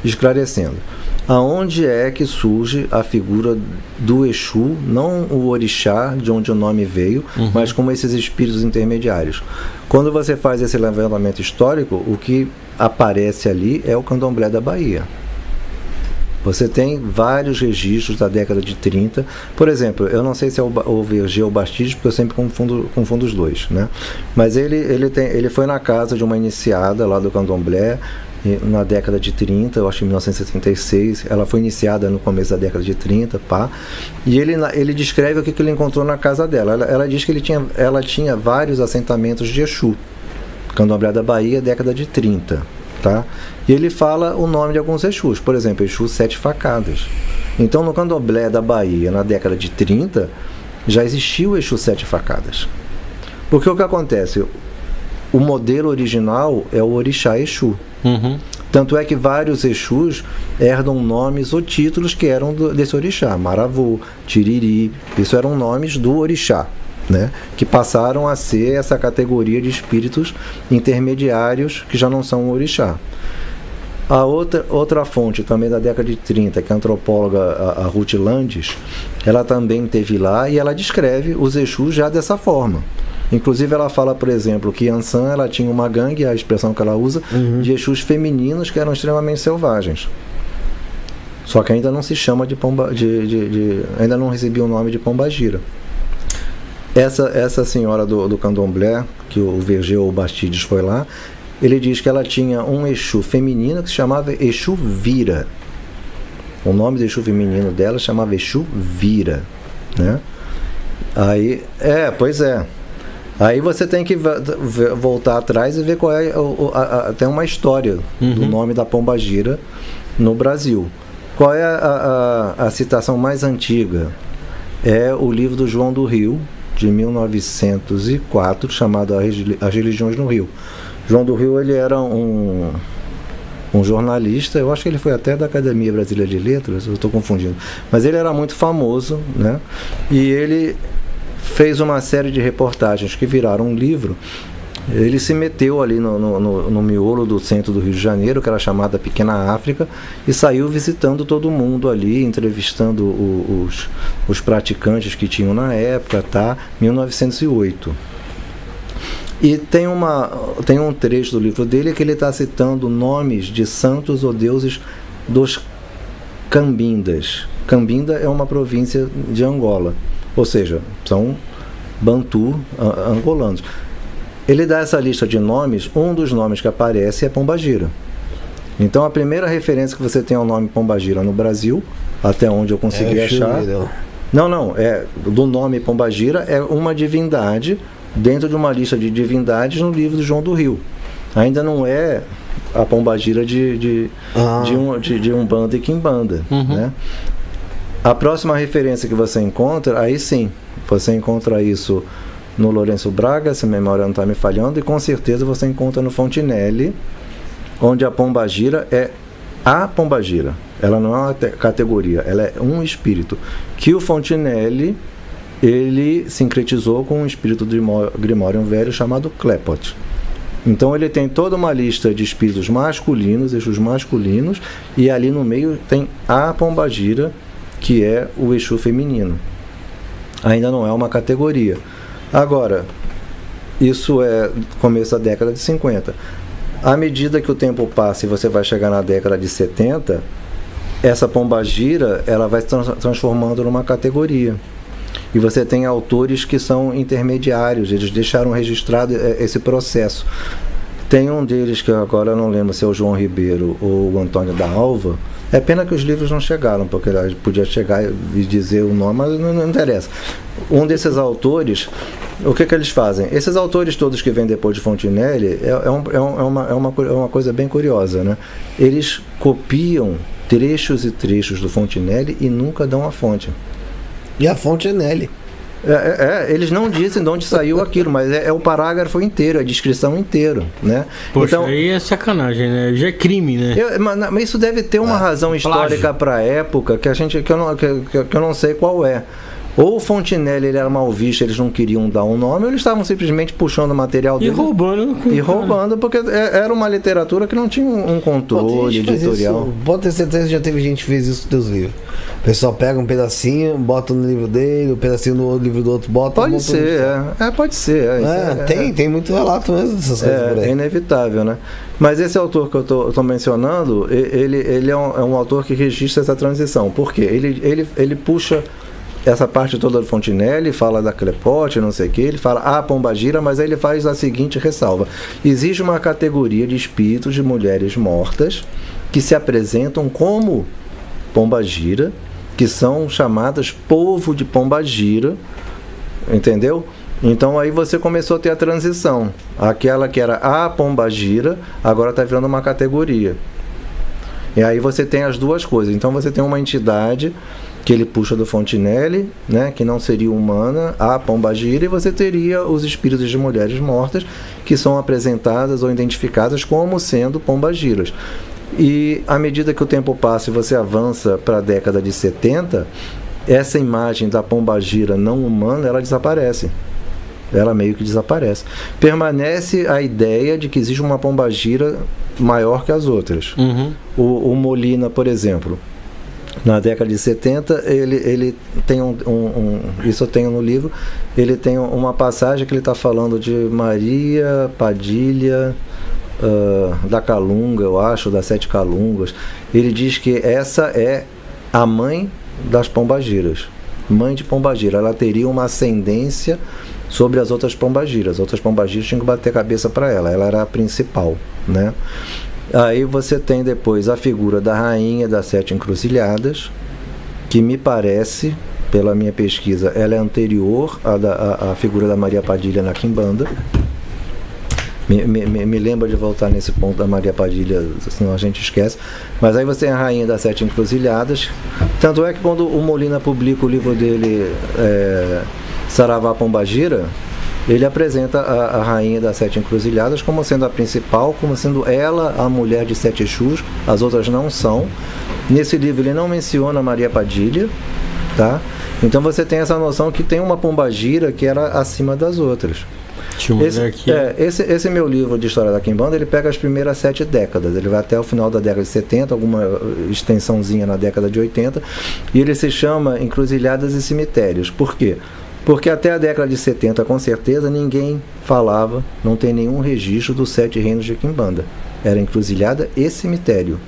esclarecendo. Aonde é que surge a figura do Exu, não o orixá, de onde o nome veio, mas como esses espíritos intermediários? Quando você faz esse levantamento histórico, o que aparece ali é o Candomblé da Bahia. Você tem vários registros da década de 30. Por exemplo, eu não sei se é o Verger ou o Bastides, porque eu sempre confundo os dois, né? Mas ele foi na casa de uma iniciada lá do Candomblé, na década de 30, eu acho que em 1976, ela foi iniciada no começo da década de 30, pá, e ele descreve o que ele encontrou na casa dela. Ela diz que ela tinha vários assentamentos de Exu, Candomblé da Bahia, década de 30, tá? E ele fala o nome de alguns Exus, por exemplo, Exu Sete Facadas. Então, no Candomblé da Bahia, na década de 30, já existiu o Exu Sete Facadas. Porque o que acontece? O modelo original é o orixá Exu. Tanto é que vários Exus herdam nomes ou títulos que eram desse orixá. Maravô, Tiriri, isso eram nomes do orixá, né? Que passaram a ser essa categoria de espíritos intermediários que já não são o orixá. A outra fonte, também da década de 30, que é a antropóloga a Ruth Landes, ela também esteve lá e ela descreve os Exus já dessa forma. Inclusive ela fala, por exemplo, que Yansan, ela tinha uma gangue, a expressão que ela usa, de Exus femininos que eram extremamente selvagens. Só que ainda não se chama de ainda não recebia o nome de Pombagira. Essa senhora do Candomblé, que o Verger ou o Bastides foi lá, ele diz que ela tinha um Exu feminino que se chamava Exu Vira. O nome do Exu feminino dela chamava Exu Vira, né? Aí, pois é. Aí você tem que voltar atrás e ver qual é tem uma história do nome da Pombagira no Brasil. Qual é a citação mais antiga? É o livro do João do Rio, de 1904, chamado As Religiões no Rio. João do Rio, ele era um jornalista, eu acho que ele foi até da Academia Brasileira de Letras, eu estou confundindo, mas ele era muito famoso, né? E ele fez uma série de reportagens que viraram um livro. Ele se meteu ali no miolo do centro do Rio de Janeiro, que era chamada Pequena África, e saiu visitando todo mundo ali, entrevistando os praticantes que tinham na época, tá? 1908. E tem um trecho do livro dele que ele está citando nomes de santos ou deuses dos Cambindas. Cambinda é uma província de Angola, ou seja, são Bantu angolanos. Ele dá essa lista de nomes, um dos nomes que aparece é Pombagira. Então a primeira referência que você tem ao nome Pombagira no Brasil, até onde eu consegui achar... do nome Pombagira é uma divindade dentro de uma lista de divindades no livro do João do Rio. Ainda não é a Pombagira de Umbanda e Quimbanda, né? A próxima referência que você encontra, aí sim, você encontra isso no Lourenço Braga, se a memória não está me falhando, e com certeza você encontra no Fontinelli, onde a Pombagira é a Pombagira. Ela não é uma categoria, ela é um espírito. Que o Fontinelli, ele sincretizou com um espírito de Grimório Velho chamado Klepot. Então ele tem toda uma lista de espíritos masculinos, Exus masculinos, e ali no meio tem a Pombagira, que é o Exu feminino. Ainda não é uma categoria. Agora, isso é começo da década de 50. À medida que o tempo passa e você vai chegar na década de 70, essa Pombagira, ela vai se transformando numa categoria. E você tem autores que são intermediários, eles deixaram registrado esse processo. Tem um deles que agora eu não lembro se é o João Ribeiro ou o Antônio da Alva. É pena que os livros não chegaram, porque ele podia chegar e dizer o nome, mas não interessa. Um desses autores, o que eles fazem? Esses autores todos que vêm depois de Fontinelli é uma coisa bem curiosa, né? Eles copiam trechos e trechos do Fontinelli e nunca dão a fonte. E a fonte é nele. Eles não dizem de onde saiu aquilo, mas é o parágrafo inteiro, a descrição inteira, né? Poxa, então, aí é sacanagem, né? Já é crime, né? Mas isso deve ter uma razão histórica para a época que eu não sei qual é. Ou o Fontenelle ele era mal visto, eles não queriam dar um nome, ou eles estavam simplesmente puxando o material E dele. roubando. Porque era uma literatura que não tinha um controle editorial. Pode ter certeza que já teve gente que fez isso com teus livros. O pessoal pega um pedacinho, bota no livro dele, um pedacinho no livro do outro, bota. Pode ser, pode ser. Tem muito relato mesmo dessas coisas por aí. É inevitável, né? Mas esse autor que eu tô mencionando, ele é um autor que registra essa transição. Por quê? Ele puxa essa parte toda do Fontenelle, fala da Clepote, não sei o que, ele fala Pombagira, mas aí ele faz a seguinte ressalva: existe uma categoria de espíritos de mulheres mortas que se apresentam como Pombagira, que são chamadas povo de Pombagira, entendeu? Então aí você começou a ter a transição, aquela que era a Pombagira, agora está virando uma categoria. E aí você tem as duas coisas. Então você tem uma entidade que ele puxa do Fontenelle, né, que não seria humana, a Pombagira, e você teria os espíritos de mulheres mortas que são apresentadas ou identificadas como sendo Pombagiras. E à medida que o tempo passa e você avança para a década de 70, essa imagem da Pombagira não humana, ela desaparece. Ela meio que desaparece. Permanece a ideia de que existe uma Pombagira maior que as outras. Uhum. O Molina, por exemplo, na década de 70, ele tem isso eu tenho no livro, ele tem uma passagem que ele está falando de Maria Padilha da Calunga, eu acho, das Sete Calungas. Ele diz que essa é a mãe das Pombagiras, mãe de Pombagira. Ela teria uma ascendência sobre as outras Pombagiras. As outras Pombagiras tinham que bater cabeça para ela era a principal, né? Aí você tem depois a figura da rainha das Sete Encruzilhadas, que me parece, pela minha pesquisa, ela é anterior à figura da Maria Padilha na Quimbanda. Me lembra de voltar nesse ponto da Maria Padilha, senão a gente esquece. Mas aí você tem a rainha das Sete Encruzilhadas. Tanto é que quando o Molina publica o livro dele, Saravá Pombagira, ele apresenta a rainha das Sete Encruzilhadas como sendo a principal, como sendo ela a mulher de Sete Exus, as outras não são. Nesse livro ele não menciona Maria Padilha, tá? Então você tem essa noção que tem uma Pombagira que era acima das outras. Esse meu livro de história da Quimbanda, ele pega as primeiras 7 décadas, ele vai até o final da década de 70, alguma extensãozinha na década de 80, e ele se chama Encruzilhadas e Cemitérios. Por quê? Porque até a década de 70, com certeza, ninguém falava, não tem nenhum registro dos 7 reinos de Quimbanda. Era encruzilhada e cemitério.